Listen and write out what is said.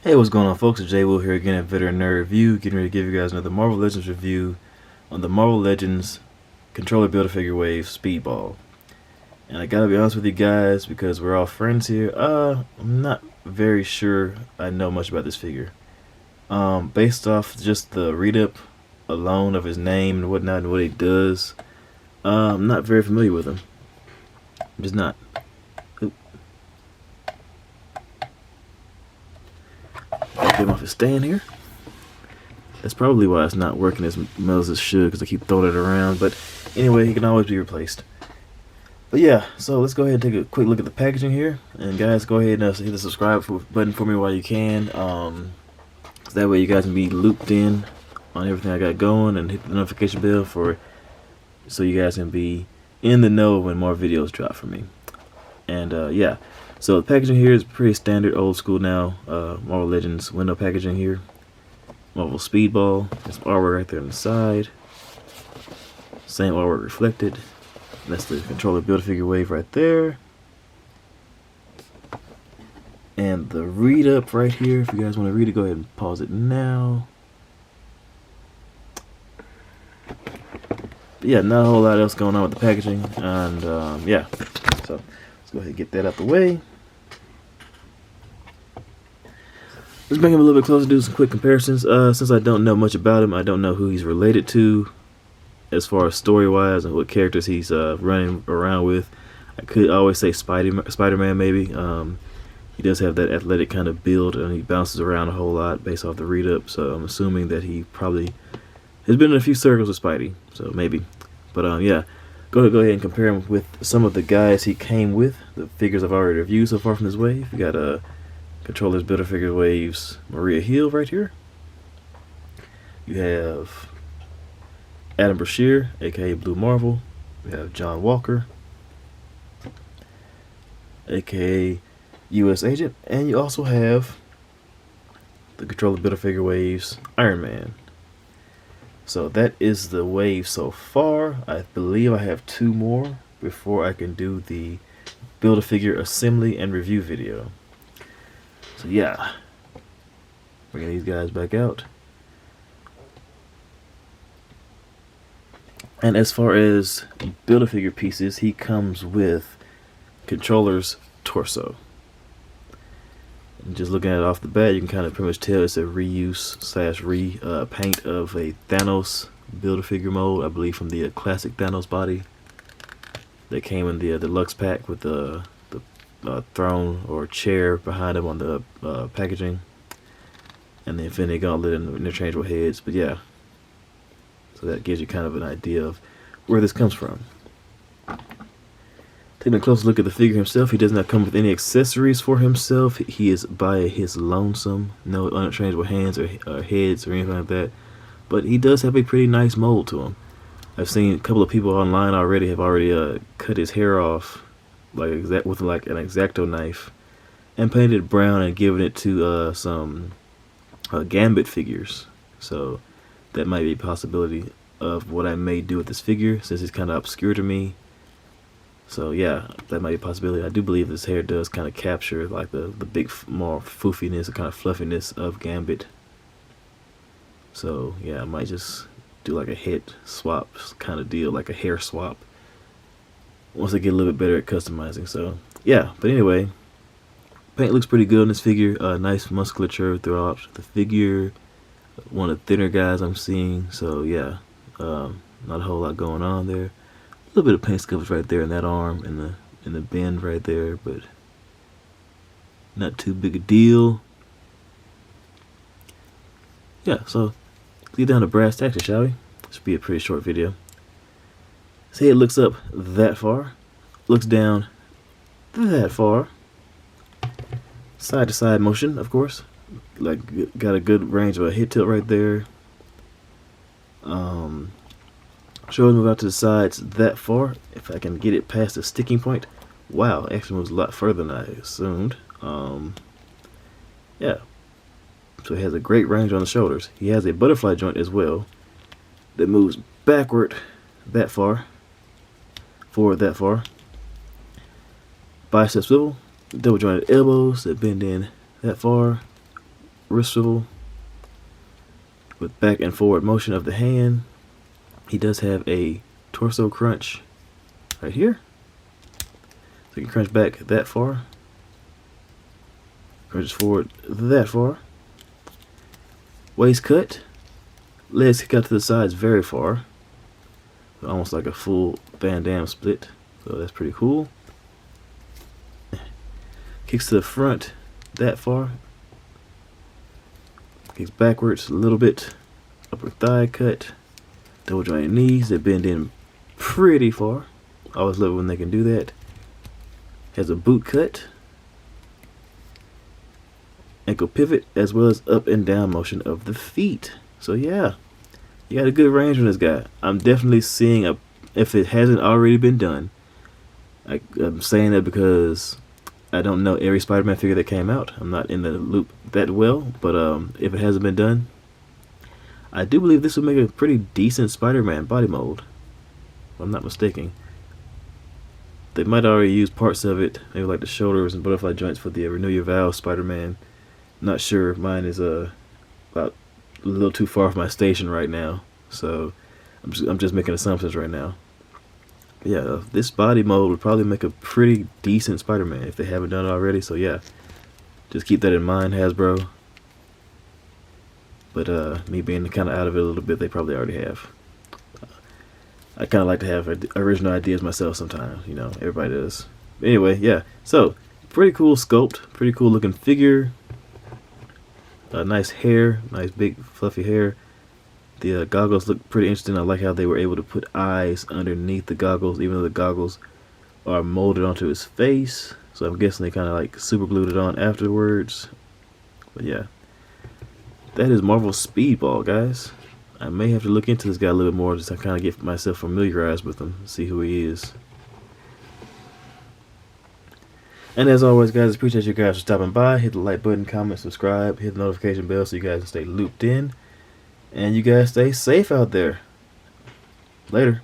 Hey, what's going on, folks? It's Jay Will here again at Veteran Nerd Review, getting ready to give you guys another Marvel Legends review on the Marvel Legends Controller Build-A-Figure Wave Speedball. And I gotta be honest with you guys, because we're all friends here, I'm not very sure I know much about this figure. Based off just the read-up alone of his name and whatnot and what he does, I'm not very familiar with him. I'm just not. Get him off his stand here. That's probably why it's not working as well as it should, because I keep throwing it around. But anyway, he can always be replaced. But yeah, so let's go ahead and take a quick look at the packaging here. And guys, go ahead and hit the subscribe button for me while you can. So that way you guys can be looped in on everything I got going, and hit the notification bell so you guys can be in the know when more videos drop from me. And yeah, so the packaging here is pretty standard, old school now. Marvel Legends window packaging here. Marvel Speedball. There's some artwork right there on the side. Same artwork reflected. That's the controller Build-A-Figure Wave right there. And the read up right here, if you guys want to read it, go ahead and pause it now. But yeah, not a whole lot else going on with the packaging. And yeah, so let's go ahead and get that out the way. Let's bring him a little bit closer, do some quick comparisons. Since I don't know much about him, I don't know who he's related to as far as story-wise and what characters he's running around with. I could always say Spider-Man maybe. He does have that athletic kind of build, and he bounces around a whole lot based off the read-up, so I'm assuming that he probably has been in a few circles with Spidey, so maybe. But yeah, go ahead and compare him with some of the guys he came with, the figures I've already reviewed so far from this wave. We got Controllers Build-A-Figure Waves Maria Hill right here. You have Adam Brashear, aka Blue Marvel. We have John Walker, aka US Agent, and you also have the Controller Build-A-Figure Waves Iron Man. So that is the wave so far. I believe I have two more before I can do the Build-A-Figure assembly and review video. So yeah, bringing these guys back out. And as far as Build-A-Figure pieces, he comes with Controller's torso. And just looking at it off the bat, you can kind of pretty much tell it's a reuse slash repaint of a Thanos Build-A-Figure mold, I believe from the classic Thanos body that came in the deluxe pack with the throne or chair behind him on the packaging, and the Infinity Gauntlet and the interchangeable heads. But yeah, so that gives you kind of an idea of where this comes from. Taking a close look at the figure himself, he does not come with any accessories for himself. He is by his lonesome, no interchangeable hands or heads or anything like that. But he does have a pretty nice mold to him. I've seen a couple of people online already have cut his hair off with like an X-Acto knife and painted it brown and given it to some Gambit figures. So that might be a possibility of what I may do with this figure, since it's kind of obscure to me. So yeah, that might be a possibility. I do believe this hair does kind of capture like the big more foofiness, the kind of fluffiness of Gambit. So yeah, I might just do like a head swap kind of deal, like a hair swap, once I get a little bit better at customizing. So yeah, but anyway, paint looks pretty good on this figure. Nice musculature throughout the figure. One of the thinner guys I'm seeing. So yeah, not a whole lot going on there. A little bit of paint scuffs right there in that arm and in the bend right there, but not too big a deal. Yeah, so let's get down to brass tacks, shall we? This should be a pretty short video. Say it looks up that far, looks down that far. Side to side motion, of course. Like, got a good range of a hit tilt right there. Shoulders move out to the sides that far. If I can get it past the sticking point. Wow, actually moves a lot further than I assumed. Yeah. So he has a great range on the shoulders. He has a butterfly joint as well that moves backward that far. Forward that far. Bicep swivel. Double jointed elbows that bend in that far. wrist swivel with back and forward motion of the hand. He does have a torso crunch right here. So you can crunch back that far. Crunches forward that far. Waist cut. Legs kick out to the sides very far. Almost like a full Van Damme split. So that's pretty cool. Kicks to the front that far. Kicks backwards a little bit. Upper thigh cut. Double jointed knees. They bend in pretty far. I always love it when they can do that. Has a boot cut. Ankle pivot as well as up and down motion of the feet. So yeah, you got a good range on this guy. I'm definitely seeing if it hasn't already been done. I'm saying that because I don't know every Spider-Man figure that came out. I'm not in the loop that well, but if it hasn't been done, I do believe this would make a pretty decent Spider-Man body mold, if I'm not mistaken. They might already use parts of it, maybe like the shoulders and butterfly joints for the Renew Your Vows Spider-Man. Not sure. Mine is about a little too far from my station right now, so I'm just making assumptions right now. Yeah, this body mold would probably make a pretty decent Spider-Man if they haven't done it already. So yeah, just keep that in mind, Hasbro. But me being kind of out of it a little bit, they probably already have. I kind of like to have original ideas myself sometimes, you know, everybody does. But anyway, yeah, so pretty cool sculpt, pretty cool looking figure. Nice hair, nice big fluffy hair. The goggles look pretty interesting. I like how they were able to put eyes underneath the goggles, even though the goggles are molded onto his face. So I'm guessing they kind of like super glued it on afterwards. But yeah, that is Marvel's Speedball, guys. I may have to look into this guy a little bit more just to kind of get myself familiarized with him, see who he is. And as always, guys, appreciate you guys for stopping by. Hit the like button, comment, subscribe, hit the notification bell so you guys can stay looped in. And you guys stay safe out there. Later.